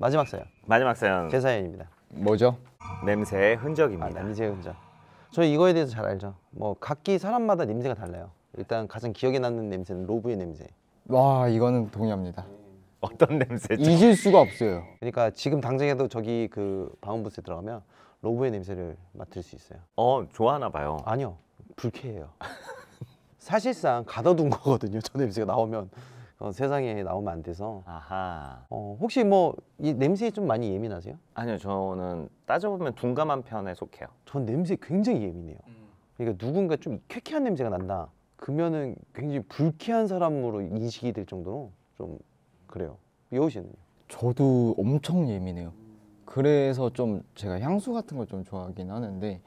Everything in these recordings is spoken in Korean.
마지막 사연. 마지막 사연. 제 사연입니다. 뭐죠? 냄새의 흔적입니다. 냄새의 흔적. 저 이거에 대해서 잘 알죠. 뭐 각기 사람마다 냄새가 달라요. 일단 가장 기억에 남는 냄새는 로브의 냄새. 와, 이거는 동의합니다. 어떤 냄새죠? 잊을 수가 없어요. 그러니까 지금 당장에도 저기 그 방음부스에 들어가면 로브의 냄새를 맡을 수 있어요. 좋아하나 봐요. 아니요, 불쾌해요. 사실상 가둬둔 거거든요. 저 냄새가 나오면 세상에 나오면 안 돼서. 아하. 혹시 뭐 이 냄새에 좀 많이 예민하세요? 아니요, 저는 따져보면 둔감한 편에 속해요. 전 냄새에 굉장히 예민해요. 그러니까 누군가 좀 쾌쾌한 냄새가 난다. 그러면은 굉장히 불쾌한 사람으로 인식이 될 정도로 좀 그래요. 여우 씨는요? 저도 엄청 예민해요. 그래서 좀 제가 향수 같은 걸 좀 좋아하긴 하는데,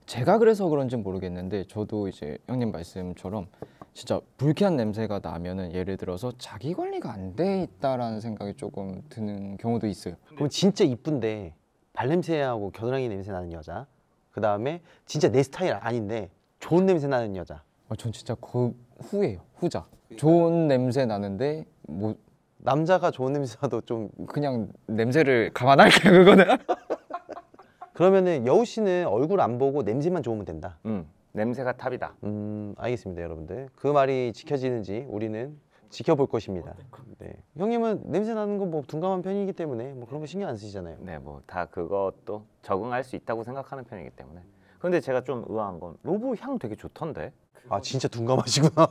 제가 그래서 그런지 모르겠는데 저도 이제 형님 말씀처럼 진짜 불쾌한 냄새가 나면은 예를 들어서 자기 관리가 안 돼 있다라는 생각이 조금 드는 경우도 있어요. 그럼 진짜 이쁜데 발냄새하고 겨드랑이 냄새 나는 여자, 그 다음에 진짜 내 스타일 아닌데 좋은 냄새 나는 여자. 전 진짜 그 후예요. 후자. 좋은 냄새 나는데 뭐 남자가 좋은 냄새 나도 좀. 그냥 냄새를 감안할게요, 그거는. 그러면은 여우 씨는 얼굴 안 보고 냄새만 좋으면 된다. 냄새가 탑이다. 알겠습니다, 여러분들. 그 말이 지켜지는지 우리는 지켜볼 것입니다. 네. 형님은 냄새 나는 거 뭐 둔감한 편이기 때문에 뭐 그런 거 신경 안 쓰시잖아요. 네, 뭐 다 그것도 적응할 수 있다고 생각하는 편이기 때문에. 근데 제가 좀 의아한 건 로브 향 되게 좋던데. 아, 진짜 둔감하시구나.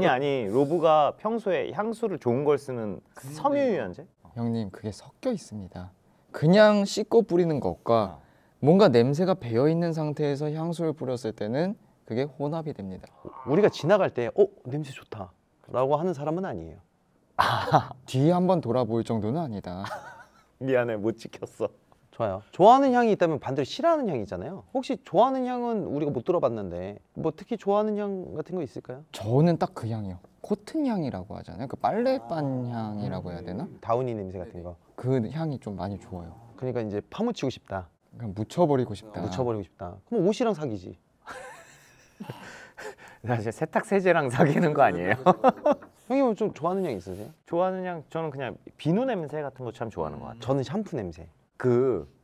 아니 로브가 평소에 향수를 좋은 걸 쓰는 섬유유연제? 형님, 그게 섞여 있습니다. 그냥 씻고 뿌리는 것과 뭔가 냄새가 배어 있는 상태에서 향수를 뿌렸을 때는 그게 혼합이 됩니다. 우리가 지나갈 때 냄새 좋다 라고 하는 사람은 아니에요. 뒤에 한번 돌아볼 정도는 아니다. 미안해, 못 지켰어. 좋아요. 좋아하는 향이 있다면 반대로 싫어하는 향이 있잖아요. 혹시 좋아하는 향은 우리가 못 들어봤는데 뭐 특히 좋아하는 향 같은 거 있을까요? 저는 딱 그 향이요. 코튼 향이라고 하잖아요. 그 빨래반 향이라고 해야 되나? 다우니 냄새 같은 거. 그 향이 좀 많이 좋아요. 그러니까 이제 파묻히고 싶다. 그냥 묻혀버리고 싶다. 묻혀버리고 싶다. 그럼 옷이랑 사귀지. 사실 세탁 세제랑 사귀는 거 아니에요? 형님은 좀 좋아하는 향 있으세요? 좋아하는 향, 저는 그냥 비누 냄새 같은 거 참 좋아하는 것 같아요. 저는 샴푸 냄새.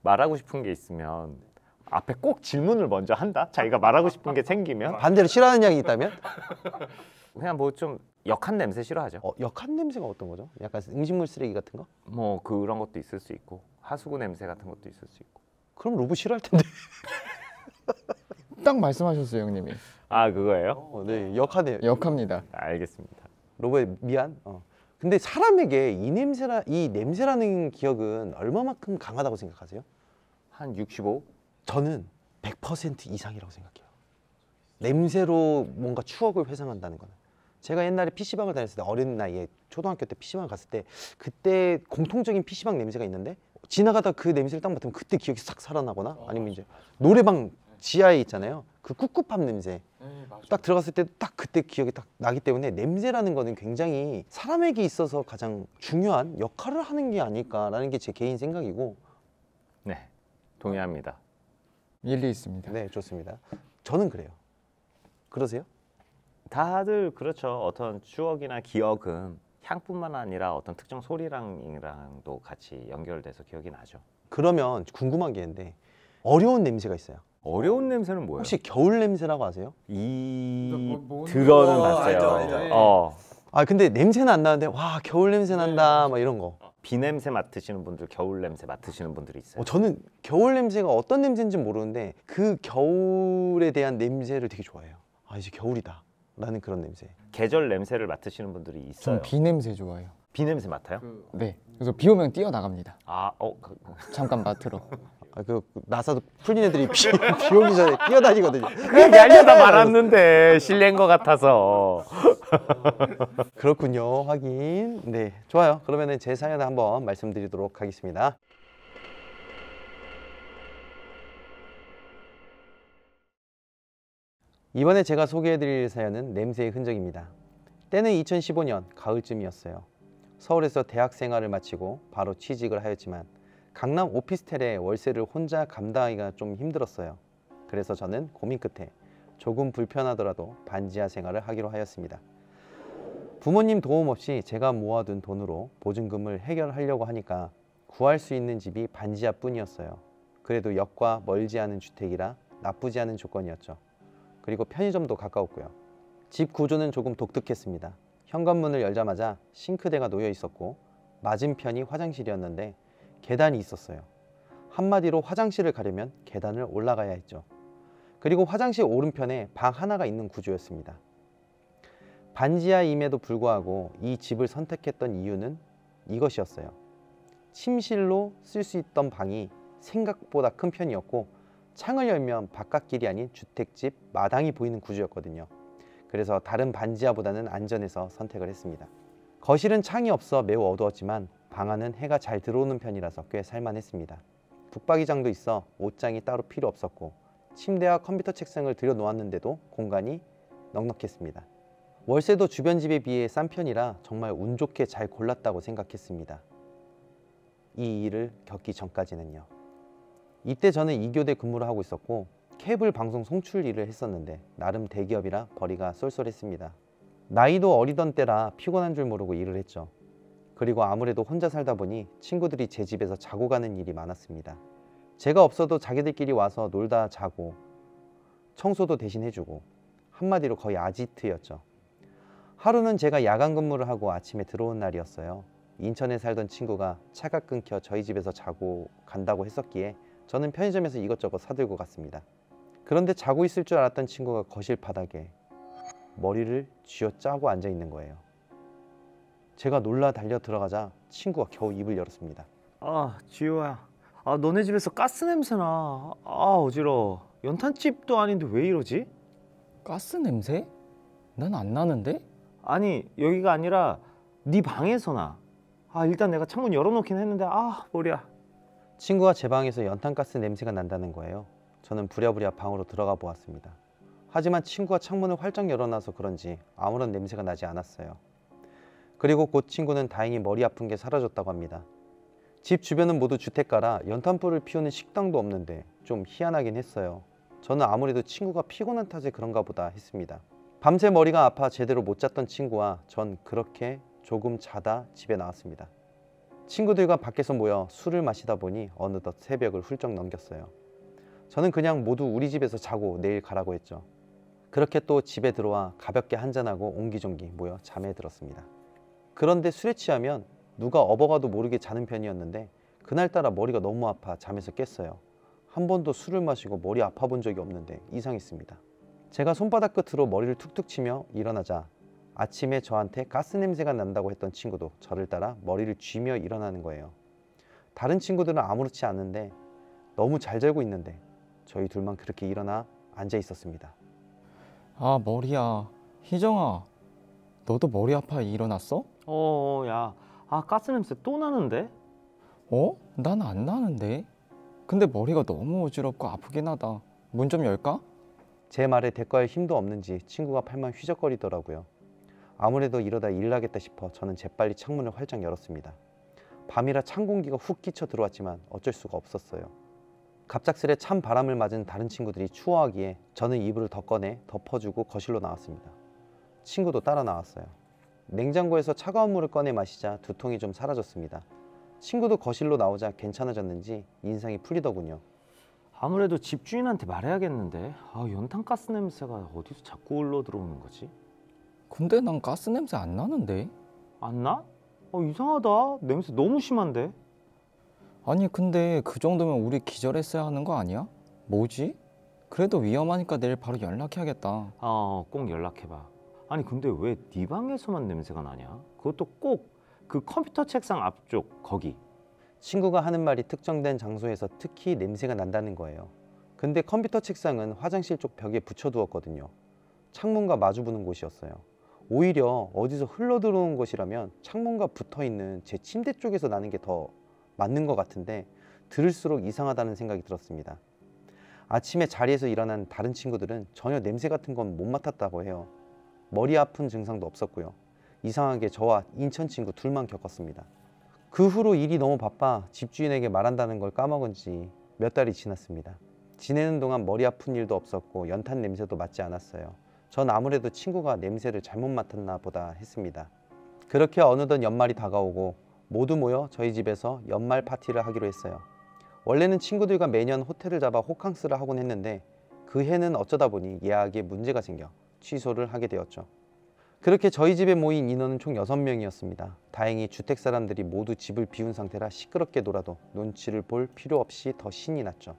말하고 싶은 게 있으면 앞에 꼭 질문을 먼저 한다? 자기가 말하고 싶은 게 생기면 반대로 싫어하는 향이 있다면? 그냥 뭐 좀 역한 냄새 싫어하죠. 역한 냄새가 어떤 거죠? 약간 음식물 쓰레기 같은 거? 뭐 그런 것도 있을 수 있고 하수구 냄새 같은 것도 있을 수 있고. 그럼 로브 싫어할 텐데. 딱 말씀하셨어요, 형님이. 그거예요? 네, 역하네요. 역합니다. 알겠습니다. 로브의 미안. 근데 사람에게 이 냄새라는 기억은 얼마만큼 강하다고 생각하세요? 한 65? 저는 100% 이상이라고 생각해요. 냄새로 뭔가 추억을 회상한다는 거는. 제가 옛날에 PC방을 다녔을 때, 어린 나이에 초등학교 때 PC방 갔을 때, 그때 공통적인 PC방 냄새가 있는데 지나가다 그 냄새를 딱 맡으면 그때 기억이 싹 살아나거나, 아니면 이제 노래방 지하에 있잖아요, 그 꿉꿉함 냄새. 딱 들어갔을 때 딱 그때 기억이 딱 나기 때문에 냄새라는 거는 굉장히 사람에게 있어서 가장 중요한 역할을 하는 게 아닐까라는 게 제 개인 생각이고. 네, 동의합니다. 일리 있습니다. 네, 좋습니다. 저는 그래요. 그러세요? 다들 그렇죠. 어떤 추억이나 기억은 향뿐만 아니라 어떤 특정 소리랑도 같이 연결돼서 기억이 나죠. 그러면 궁금한 게 있는데, 어려운 냄새가 있어요. 어려운 냄새는 뭐예요? 혹시 겨울 냄새라고 아세요? 들어는 봤어요. 근데 냄새는 안 나는데 와, 겨울 냄새 난다 막 이런 거. 비 냄새 맡으시는 분들, 겨울 냄새 맡으시는 분들이 있어요. 저는 겨울 냄새가 어떤 냄새인지 모르는데 그 겨울에 대한 냄새를 되게 좋아해요. 이제 겨울이다 라는 그런 냄새. 계절 냄새를 맡으시는 분들이 있어요. 전 비 냄새 좋아해요. 비 냄새 맡아요? 네. 그래서 비 오면 뛰어나갑니다. 잠깐 맡으러. 나사도 풀린 애들이 비 오기 전에 뛰어다니거든요. 그 얘기 하려다 말았는데 실례인 것 같아서. 그렇군요. 확인. 네, 좋아요. 그러면은 제 사연을 한번 말씀드리도록 하겠습니다. 이번에 제가 소개해드릴 사연은 냄새의 흔적입니다. 때는 2015년 가을쯤이었어요. 서울에서 대학 생활을 마치고 바로 취직을 하였지만 강남 오피스텔의 월세를 혼자 감당하기가 좀 힘들었어요. 그래서 저는 고민 끝에 조금 불편하더라도 반지하 생활을 하기로 하였습니다. 부모님 도움 없이 제가 모아둔 돈으로 보증금을 해결하려고 하니까 구할 수 있는 집이 반지하뿐이었어요. 그래도 역과 멀지 않은 주택이라 나쁘지 않은 조건이었죠. 그리고 편의점도 가까웠고요. 집 구조는 조금 독특했습니다. 현관문을 열자마자 싱크대가 놓여 있었고 맞은편이 화장실이었는데 계단이 있었어요. 한마디로 화장실을 가려면 계단을 올라가야 했죠. 그리고 화장실 오른편에 방 하나가 있는 구조였습니다. 반지하임에도 불구하고 이 집을 선택했던 이유는 이것이었어요. 침실로 쓸 수 있던 방이 생각보다 큰 편이었고 창을 열면 바깥길이 아닌 주택집 마당이 보이는 구조였거든요. 그래서 다른 반지하보다는 안전해서 선택을 했습니다. 거실은 창이 없어 매우 어두웠지만 방 안은 해가 잘 들어오는 편이라서 꽤 살만했습니다. 북박이장도 있어 옷장이 따로 필요 없었고 침대와 컴퓨터 책상을 들여놓았는데도 공간이 넉넉했습니다. 월세도 주변 집에 비해 싼 편이라 정말 운 좋게 잘 골랐다고 생각했습니다. 이 일을 겪기 전까지는요. 이때 저는 2교대 근무를 하고 있었고 케이블 방송 송출 일을 했었는데 나름 대기업이라 벌이가 쏠쏠했습니다. 나이도 어리던 때라 피곤한 줄 모르고 일을 했죠. 그리고 아무래도 혼자 살다 보니 친구들이 제 집에서 자고 가는 일이 많았습니다. 제가 없어도 자기들끼리 와서 놀다 자고 청소도 대신 해주고 한마디로 거의 아지트였죠. 하루는 제가 야간 근무를 하고 아침에 들어온 날이었어요. 인천에 살던 친구가 차가 끊겨 저희 집에서 자고 간다고 했었기에 저는 편의점에서 이것저것 사들고 갔습니다. 그런데 자고 있을 줄 알았던 친구가 거실 바닥에 머리를 쥐어짜고 앉아 있는 거예요. 제가 놀라 달려 들어가자 친구가 겨우 입을 열었습니다. 아, 지효야. 아, 너네 집에서 가스 냄새나. 아, 어지러워. 연탄집도 아닌데 왜 이러지? 가스 냄새? 난 안 나는데? 아니, 여기가 아니라 네 방에서 나. 아, 일단 내가 창문 열어놓긴 했는데 아, 머리야. 친구가 제 방에서 연탄가스 냄새가 난다는 거예요. 저는 부랴부랴 방으로 들어가 보았습니다. 하지만 친구가 창문을 활짝 열어놔서 그런지 아무런 냄새가 나지 않았어요. 그리고 곧 친구는 다행히 머리 아픈 게 사라졌다고 합니다. 집 주변은 모두 주택가라 연탄불을 피우는 식당도 없는데 좀 희한하긴 했어요. 저는 아무래도 친구가 피곤한 탓에 그런가 보다 했습니다. 밤새 머리가 아파 제대로 못 잤던 친구와 전 그렇게 조금 자다 집에 나왔습니다. 친구들과 밖에서 모여 술을 마시다 보니 어느덧 새벽을 훌쩍 넘겼어요. 저는 그냥 모두 우리 집에서 자고 내일 가라고 했죠. 그렇게 또 집에 들어와 가볍게 한잔하고 옹기종기 모여 잠에 들었습니다. 그런데 술에 취하면 누가 업어가도 모르게 자는 편이었는데 그날따라 머리가 너무 아파 잠에서 깼어요. 한 번도 술을 마시고 머리 아파 본 적이 없는데 이상했습니다. 제가 손바닥 끝으로 머리를 툭툭 치며 일어나자 아침에 저한테 가스 냄새가 난다고 했던 친구도 저를 따라 머리를 쥐며 일어나는 거예요. 다른 친구들은 아무렇지 않은데 너무 잘 자고 있는데 저희 둘만 그렇게 일어나 앉아 있었습니다. 아, 머리야. 희정아, 너도 머리 아파 일어났어? 야. 아, 가스 냄새 또 나는데? 어? 난 안 나는데? 근데 머리가 너무 어지럽고 아프긴 하다. 문 좀 열까? 제 말에 대꾸할 힘도 없는지 친구가 팔만 휘적거리더라고요. 아무래도 이러다 일 나겠다 싶어 저는 재빨리 창문을 활짝 열었습니다. 밤이라 찬 공기가 훅 끼쳐 들어왔지만 어쩔 수가 없었어요. 갑작스레 찬 바람을 맞은 다른 친구들이 추워하기에 저는 이불을 더 꺼내 덮어주고 거실로 나왔습니다. 친구도 따라 나왔어요. 냉장고에서 차가운 물을 꺼내 마시자 두통이 좀 사라졌습니다. 친구도 거실로 나오자 괜찮아졌는지 인상이 풀리더군요. 아무래도 집주인한테 말해야겠는데. 아, 연탄가스 냄새가 어디서 자꾸 흘러 들어오는 거지? 근데 난 가스 냄새 안 나는데? 안 나? 이상하다. 냄새 너무 심한데? 아니 근데 그 정도면 우리 기절했어야 하는 거 아니야? 뭐지? 그래도 위험하니까 내일 바로 연락해야겠다. 꼭 연락해봐. 아니 근데 왜 네 방에서만 냄새가 나냐? 그것도 꼭 그 컴퓨터 책상 앞쪽 거기. 친구가 하는 말이 특정된 장소에서 특히 냄새가 난다는 거예요. 근데 컴퓨터 책상은 화장실 쪽 벽에 붙여두었거든요. 창문과 마주보는 곳이었어요. 오히려 어디서 흘러들어오는 것이라면 창문과 붙어있는 제 침대 쪽에서 나는 게 더 맞는 것 같은데 들을수록 이상하다는 생각이 들었습니다. 아침에 자리에서 일어난 다른 친구들은 전혀 냄새 같은 건 못 맡았다고 해요. 머리 아픈 증상도 없었고요. 이상하게 저와 인천 친구 둘만 겪었습니다. 그 후로 일이 너무 바빠 집주인에게 말한다는 걸 까먹은 지 몇 달이 지났습니다. 지내는 동안 머리 아픈 일도 없었고 연탄 냄새도 맡지 않았어요. 전 아무래도 친구가 냄새를 잘못 맡았나 보다 했습니다. 그렇게 어느덧 연말이 다가오고 모두 모여 저희 집에서 연말 파티를 하기로 했어요. 원래는 친구들과 매년 호텔을 잡아 호캉스를 하곤 했는데 그 해는 어쩌다 보니 예약에 문제가 생겨 취소를 하게 되었죠. 그렇게 저희 집에 모인 인원은 총 6명이었습니다. 다행히 주택 사람들이 모두 집을 비운 상태라 시끄럽게 놀아도 눈치를 볼 필요 없이 더 신이 났죠.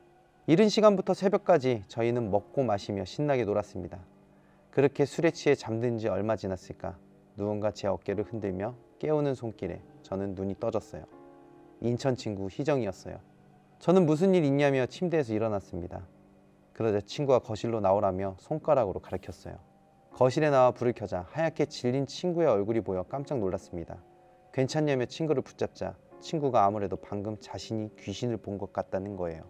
이른 시간부터 새벽까지 저희는 먹고 마시며 신나게 놀았습니다. 그렇게 술에 취해 잠든 지 얼마 지났을까 누군가 제 어깨를 흔들며 깨우는 손길에 저는 눈이 떠졌어요. 인천 친구 희정이었어요. 저는 무슨 일 있냐며 침대에서 일어났습니다. 그러자 친구가 거실로 나오라며 손가락으로 가리켰어요. 거실에 나와 불을 켜자 하얗게 질린 친구의 얼굴이 보여 깜짝 놀랐습니다. 괜찮냐며 친구를 붙잡자 친구가 아무래도 방금 자신이 귀신을 본 것 같다는 거예요.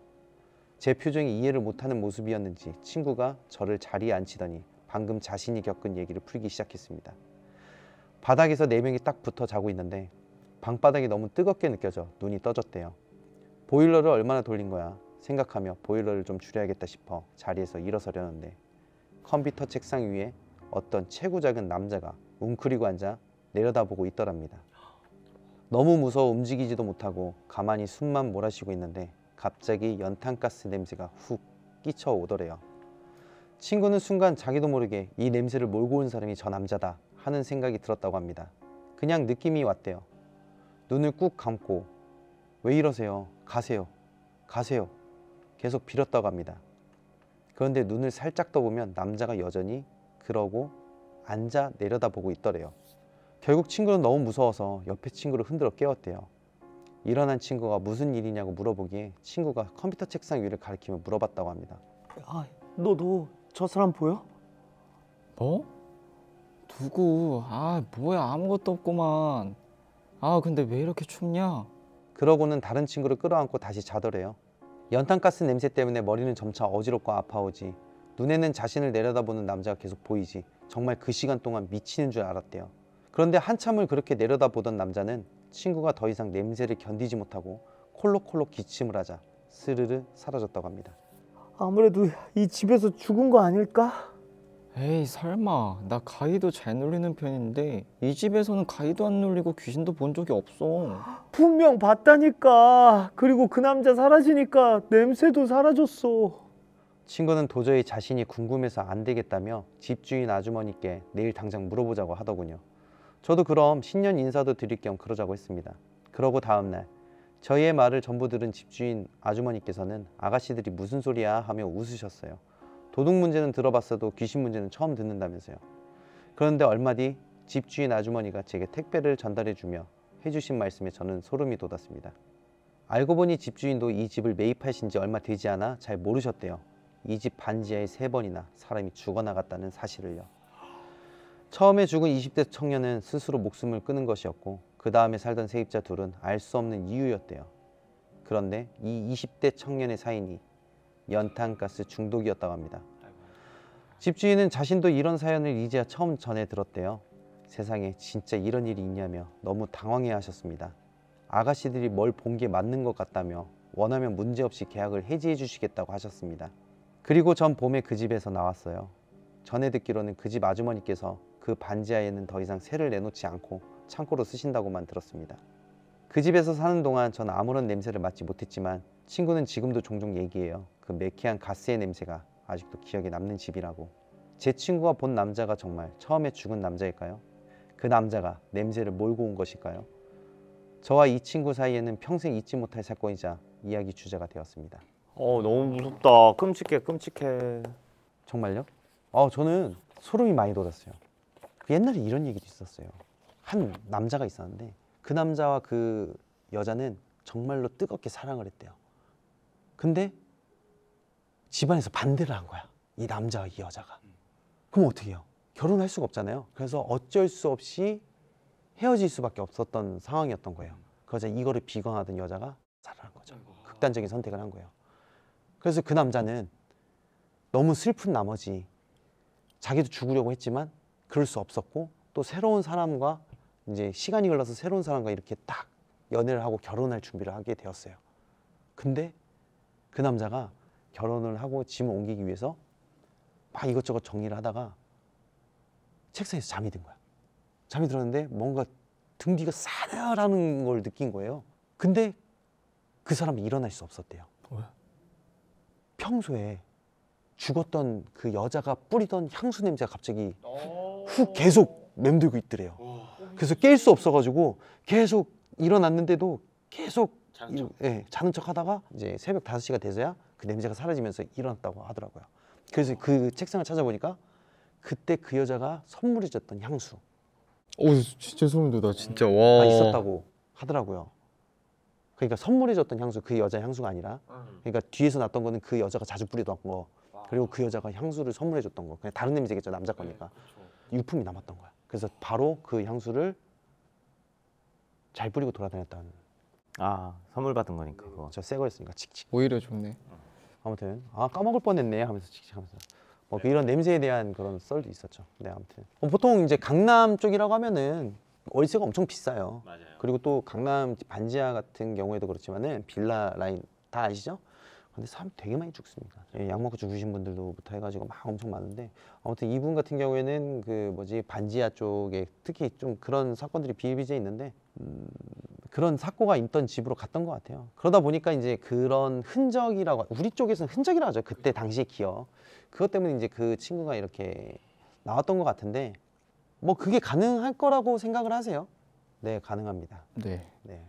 제 표정이 이해를 못하는 모습이었는지 친구가 저를 자리에 앉히더니 방금 자신이 겪은 얘기를 풀기 시작했습니다. 바닥에서 4명이 딱 붙어 자고 있는데 방바닥이 너무 뜨겁게 느껴져 눈이 떠졌대요. 보일러를 얼마나 돌린 거야 생각하며 보일러를 좀 줄여야겠다 싶어 자리에서 일어서려는데 컴퓨터 책상 위에 어떤 체구 작은 남자가 웅크리고 앉아 내려다보고 있더랍니다. 너무 무서워 움직이지도 못하고 가만히 숨만 몰아쉬고 있는데 갑자기 연탄가스 냄새가 훅 끼쳐오더래요. 친구는 순간 자기도 모르게 이 냄새를 몰고 온 사람이 저 남자다 하는 생각이 들었다고 합니다. 그냥 느낌이 왔대요. 눈을 꾹 감고 왜 이러세요? 가세요. 가세요. 계속 빌었다고 합니다. 그런데 눈을 살짝 떠보면 남자가 여전히 그러고 앉아 내려다보고 있더래요. 결국 친구는 너무 무서워서 옆에 친구를 흔들어 깨웠대요. 일어난 친구가 무슨 일이냐고 물어보기에 친구가 컴퓨터 책상 위를 가리키며 물어봤다고 합니다. 아, 너 저 사람 보여? 뭐? 누구? 아 뭐야 아무것도 없구만. 아 근데 왜 이렇게 춥냐? 그러고는 다른 친구를 끌어안고 다시 자더래요. 연탄가스 냄새 때문에 머리는 점차 어지럽고 아파오지 눈에는 자신을 내려다보는 남자가 계속 보이지 정말 그 시간 동안 미치는 줄 알았대요. 그런데 한참을 그렇게 내려다보던 남자는 친구가 더 이상 냄새를 견디지 못하고 콜록콜록 기침을 하자 스르르 사라졌다고 합니다. 아무래도 이 집에서 죽은 거 아닐까? 에이 설마 나 가위도 잘 눌리는 편인데 이 집에서는 가위도 안 눌리고 귀신도 본 적이 없어. 분명 봤다니까. 그리고 그 남자 사라지니까 냄새도 사라졌어. 친구는 도저히 자신이 궁금해서 안 되겠다며 집주인 아주머니께 내일 당장 물어보자고 하더군요. 저도 그럼 신년 인사도 드릴 겸 그러자고 했습니다. 그러고 다음날 저희의 말을 전부 들은 집주인 아주머니께서는 아가씨들이 무슨 소리야 하며 웃으셨어요. 도둑 문제는 들어봤어도 귀신 문제는 처음 듣는다면서요. 그런데 얼마 뒤 집주인 아주머니가 제게 택배를 전달해주며 해주신 말씀에 저는 소름이 돋았습니다. 알고 보니 집주인도 이 집을 매입하신 지 얼마 되지 않아 잘 모르셨대요. 이 집 반지하에 3번이나 사람이 죽어나갔다는 사실을요. 처음에 죽은 20대 청년은 스스로 목숨을 끊은 것이었고 그 다음에 살던 세입자 둘은 알 수 없는 이유였대요. 그런데 이 20대 청년의 사인이 연탄가스 중독이었다고 합니다. 집주인은 자신도 이런 사연을 이제야 처음 전해 들었대요. 세상에 진짜 이런 일이 있냐며 너무 당황해 하셨습니다. 아가씨들이 뭘 본 게 맞는 것 같다며 원하면 문제없이 계약을 해지해 주시겠다고 하셨습니다. 그리고 전 봄에 그 집에서 나왔어요. 전에 듣기로는 그 집 아주머니께서 그 반지하에는 더 이상 새를 내놓지 않고 창고로 쓰신다고만 들었습니다. 그 집에서 사는 동안 전 아무런 냄새를 맡지 못했지만 친구는 지금도 종종 얘기해요. 그 매캐한 가스의 냄새가 아직도 기억에 남는 집이라고. 제 친구가 본 남자가 정말 처음에 죽은 남자일까요? 그 남자가 냄새를 몰고 온 것일까요? 저와 이 친구 사이에는 평생 잊지 못할 사건이자 이야기 주제가 되었습니다. 너무 무섭다. 끔찍해, 끔찍해. 정말요? 저는 소름이 많이 돋았어요. 옛날에 이런 얘기도 있었어요. 한 남자가 있었는데 그 남자와 그 여자는 정말로 뜨겁게 사랑을 했대요. 근데 집안에서 반대를 한 거야. 이 남자와 이 여자가. 그럼 어떻게 해요? 결혼할 수가 없잖아요. 그래서 어쩔 수 없이 헤어질 수밖에 없었던 상황이었던 거예요. 그러자 이거를 비관하던 여자가 자살을 한 거죠. 극단적인 선택을 한 거예요. 그래서 그 남자는 너무 슬픈 나머지 자기도 죽으려고 했지만 그럴 수 없었고 또 새로운 사람과 이제 시간이 흘러서 새로운 사람과 이렇게 딱 연애를 하고 결혼할 준비를 하게 되었어요. 근데 그 남자가 결혼을 하고 짐을 옮기기 위해서 막 이것저것 정리를 하다가 책상에서 잠이 든 거야. 잠이 들었는데 뭔가 등 뒤가 싸늘하는 걸 느낀 거예요. 근데 그 사람이 일어날 수 없었대요. 왜? 평소에 죽었던 그 여자가 뿌리던 향수 냄새가 갑자기 훅 계속 맴돌고 있더래요. 그래서 깰 수 없어가지고 계속 일어났는데도 계속 자는 척 하다가 이제 새벽 5시가 돼서야 그 냄새가 사라지면서 일어났다고 하더라고요. 그래서 그 책상을 찾아보니까 그때 그 여자가 선물해줬던 향수 오 진짜 소름 돋아 진짜 가 와. 있었다고 하더라고요. 그러니까 선물해줬던 향수, 그 여자 향수가 아니라 그러니까 뒤에서 났던 거는 그 여자가 자주 뿌리던 거, 그리고 그 여자가 향수를 선물해줬던 거, 그냥 다른 냄새겠죠, 남자 거니까. 유품이 남았던 거야. 그래서 바로 그 향수를 잘 뿌리고 돌아다녔다는. 아 선물 받은 거니까 그거. 저 새 거였으니까 칙칙. 오히려 좋네. 아무튼 까먹을 뻔했네 하면서 칙칙하면서 뭐 이런 냄새에 대한 그런 썰도 있었죠. 네, 아무튼 보통 이제 강남 쪽이라고 하면은 월세가 엄청 비싸요. 맞아요. 그리고 또 강남 반지하 같은 경우에도 그렇지만은 빌라 라인 다 아시죠? 근데 사람 되게 많이 죽습니다. 예, 약 먹고 죽으신 분들로부터 해가지고 막 엄청 많은데 아무튼 이분 같은 경우에는 그 뭐지 반지하 쪽에 특히 좀 그런 사건들이 비일비재 있는데 그런 사고가 있던 집으로 갔던 것 같아요. 그러다 보니까 이제 그런 흔적이라고 우리 쪽에서는 흔적이라고 하죠. 그때 당시의 기억. 그것 때문에 이제 그 친구가 이렇게 나왔던 것 같은데 뭐 그게 가능할 거라고 생각을 하세요? 네, 가능합니다. 네. 네,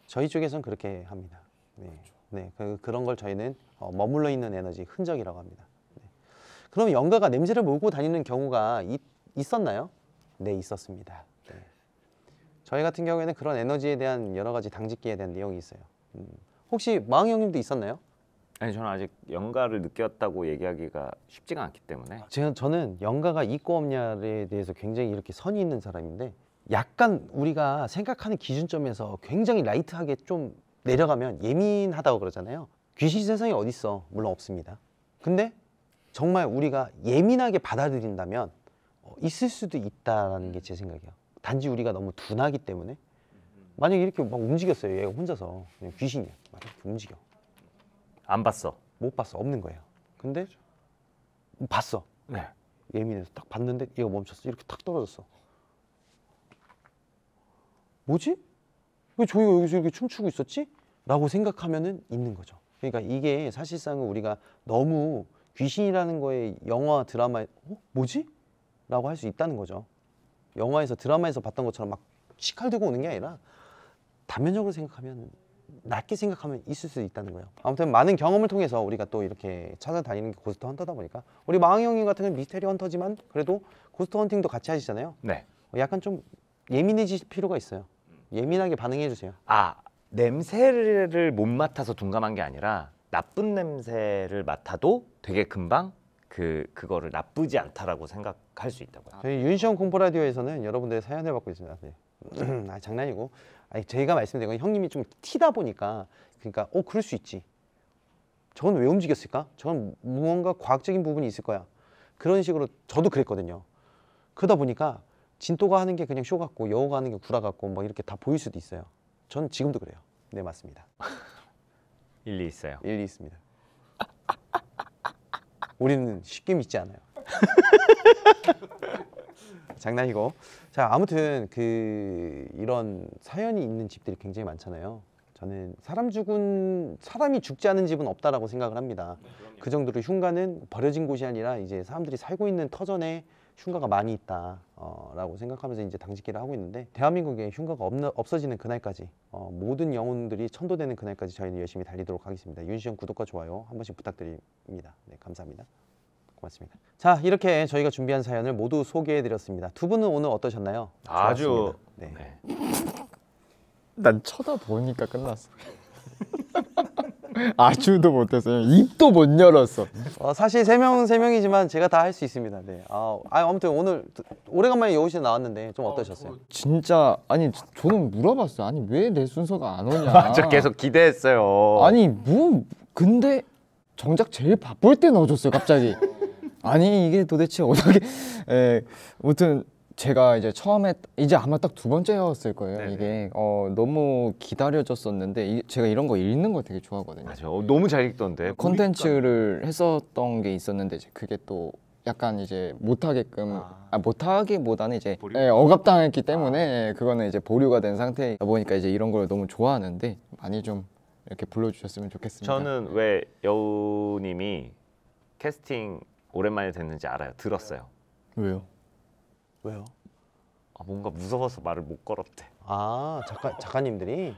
저희 쪽에서는 그렇게 합니다. 네, 네, 그런 걸 저희는 머물러 있는 에너지 흔적이라고 합니다. 네. 그럼 영가가 냄새를 몰고 다니는 경우가 있었나요? 네, 있었습니다. 네. 저희 같은 경우에는 그런 에너지에 대한 여러 가지 당직기에 대한 내용이 있어요. 혹시 마흥 형님도 있었나요? 아니 저는 아직 영가를 느꼈다고 얘기하기가 쉽지가 않기 때문에. 저는 영가가 있고 없냐에 대해서 굉장히 이렇게 선이 있는 사람인데 약간 우리가 생각하는 기준점에서 굉장히 라이트하게 좀 내려가면 예민하다고 그러잖아요. 귀신 세상에 어딨어? 물론 없습니다. 근데 정말 우리가 예민하게 받아들인다면 있을 수도 있다라는 게 제 생각이에요. 단지 우리가 너무 둔하기 때문에 만약에 이렇게 막 움직였어요. 얘가 혼자서 그냥 귀신이야. 막 이렇게 움직여. 안 봤어. 못 봤어. 없는 거예요. 근데 봤어. 네. 예민해서 딱 봤는데 얘가 멈췄어. 이렇게 탁 떨어졌어. 뭐지? 왜 저희가 여기서 이렇게 춤추고 있었지? 라고 생각하면은 있는 거죠. 그러니까 이게 사실상은 우리가 너무 귀신이라는 거에 영화, 드라마에 뭐지? 라고 할 수 있다는 거죠. 영화에서 드라마에서 봤던 것처럼 막 시칼 들고 오는 게 아니라 단면적으로 생각하면 낮게 생각하면 있을 수 있다는 거예요. 아무튼 많은 경험을 통해서 우리가 또 이렇게 찾아다니는 게 고스트 헌터다 보니까 우리 마흥 형님 같은 경우는 미스테리 헌터지만 그래도 고스트 헌팅도 같이 하시잖아요. 네. 약간 좀 예민해질 필요가 있어요. 예민하게 반응해 주세요. 아 냄새를 못 맡아서 둔감한 게 아니라 나쁜 냄새를 맡아도 되게 금방 그거를 나쁘지 않다라고 생각할 수 있다고요. 저희 윤시영 공포라디오에서는 여러분들의 사연을 받고 있습니다. 네. 아, 장난이고 제가 말씀드린 건 형님이 좀 티다 보니까 그러니까 그럴 수 있지. 저건 왜 움직였을까? 저건 무언가 과학적인 부분이 있을 거야. 그런 식으로 저도 그랬거든요. 그러다 보니까 진또가 하는 게 그냥 쇼 같고 여우가 하는 게 구라 같고 막 이렇게 다 보일 수도 있어요. 전 지금도 그래요. 네, 맞습니다. 일리 있어요. 일리 있습니다. 우리는 쉽게 믿지 않아요. 장난이고. 자, 아무튼 이런 사연이 있는 집들이 굉장히 많잖아요. 저는 사람이 죽지 않은 집은 없다라고 생각을 합니다. 그 정도로 흉가는 버려진 곳이 아니라 이제 사람들이 살고 있는 터전에 흉가가 많이 있다라고 생각하면서 이제 당직기를 하고 있는데 대한민국에 흉가가 없어지는 그날까지 모든 영혼들이 천도되는 그날까지 저희는 열심히 달리도록 하겠습니다. 윤시영 구독과 좋아요 한 번씩 부탁드립니다. 네, 감사합니다. 고맙습니다. 자, 이렇게 저희가 준비한 사연을 모두 소개해드렸습니다. 두 분은 오늘 어떠셨나요? 아주 좋았습니다. 네. 난 쳐다보니까 끝났어. 아주도 못했어요. 입도 못 열었어. 사실 세 명이지만 제가 다 할 수 있습니다. 네. 아무튼 오늘 오래간만에 여우씨 나왔는데 좀 어떠셨어요? 진짜 아니 저는 물어봤어요. 아니 왜 내 순서가 안 오냐. 저 계속 기대했어요. 아니 뭐 근데 정작 제일 바쁠 때 넣어줬어요 갑자기. 아니 이게 도대체 어떻게? 아무튼 제가 이제 처음에 이제 아마 딱 두 번째였을 거예요. 네네. 이게 너무 기다려졌었는데 제가 이런 거 읽는 거 되게 좋아하거든요. 맞아. 너무 잘 읽던데. 콘텐츠를 했었던 게 있었는데 이제 그게 또 약간 이제 못하게끔 못하기보다는 이제 보류? 억압당했기 때문에 그거는 이제 보류가 된 상태다 보니까 이제 이런 걸 너무 좋아하는데 많이 좀 이렇게 불러주셨으면 좋겠습니다. 저는 왜 여우님이 캐스팅 오랜만에 됐는지 알아요. 들었어요. 왜요? 왜요? 뭔가 무서워서 말을 못 걸었대. 아 작가님들이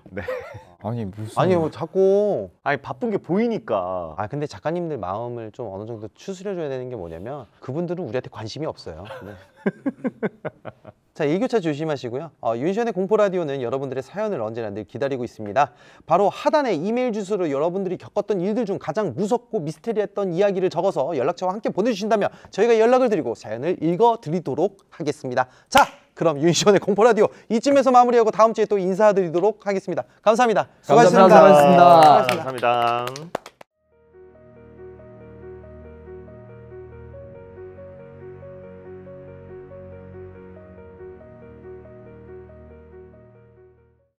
아니 무슨 아니 뭐 자꾸 아니 바쁜 게 보이니까. 근데 작가님들 마음을 좀 어느 정도 추스려줘야 되는 게 뭐냐면 그분들은 우리한테 관심이 없어요. 네. 자, 일교차 조심하시고요. 윤시원의 공포라디오는 여러분들의 사연을 언제나 늘 기다리고 있습니다. 바로 하단에 이메일 주소로 여러분들이 겪었던 일들 중 가장 무섭고 미스테리했던 이야기를 적어서 연락처와 함께 보내주신다면 저희가 연락을 드리고 사연을 읽어드리도록 하겠습니다. 자, 그럼 윤시원의 공포라디오 이쯤에서 마무리하고 다음 주에 또 인사드리도록 하겠습니다. 감사합니다. 수고하셨습니다. 감사합니다. 감사합니다.